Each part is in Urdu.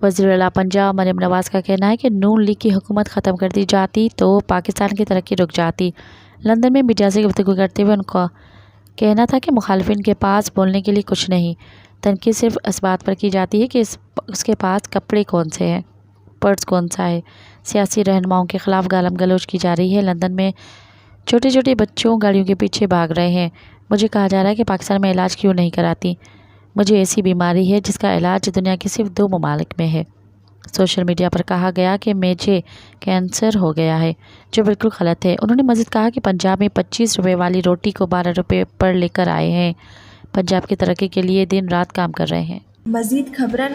وزیر اعلیٰ پنجاب مریم نواز کا کہنا ہے کہ نون لیگ کی حکومت ختم کر دی جاتی تو پاکستان کی ترقی رک جاتی۔ لندن میں میڈیا سے گفتگو کرتے ہوئے ان کا کہنا تھا کہ مخالفین کے پاس بولنے کے لیے کچھ نہیں، تنقید صرف اس بات پر کی جاتی ہے کہ اس کے پاس کپڑے کون سے ہیں، پرس کون سا ہے۔ سیاسی رہنماؤں کے خلاف گالم گلوچ کی جا رہی ہے۔ لندن میں چھوٹے چھوٹے بچوں گاڑیوں کے پیچھے بھاگ رہے ہیں۔ مجھے کہا جا رہا ہے کہ پاکستان میں علاج کیوں نہیں کراتی، مجھے ایسی بیماری ہے جس کا علاج دنیا کے صرف 2 ممالک میں ہے۔ سوشل میڈیا پر کہا گیا کہ مجھے کینسر ہو گیا ہے، جو بالکل غلط ہے۔ انہوں نے مزید کہا کہ پنجاب میں 25 روپے والی روٹی کو 12 روپے پر لے کر آئے ہیں، پنجاب کی ترقی کے لیے دن رات کام کر رہے ہیں۔ مزید خبرن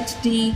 HD।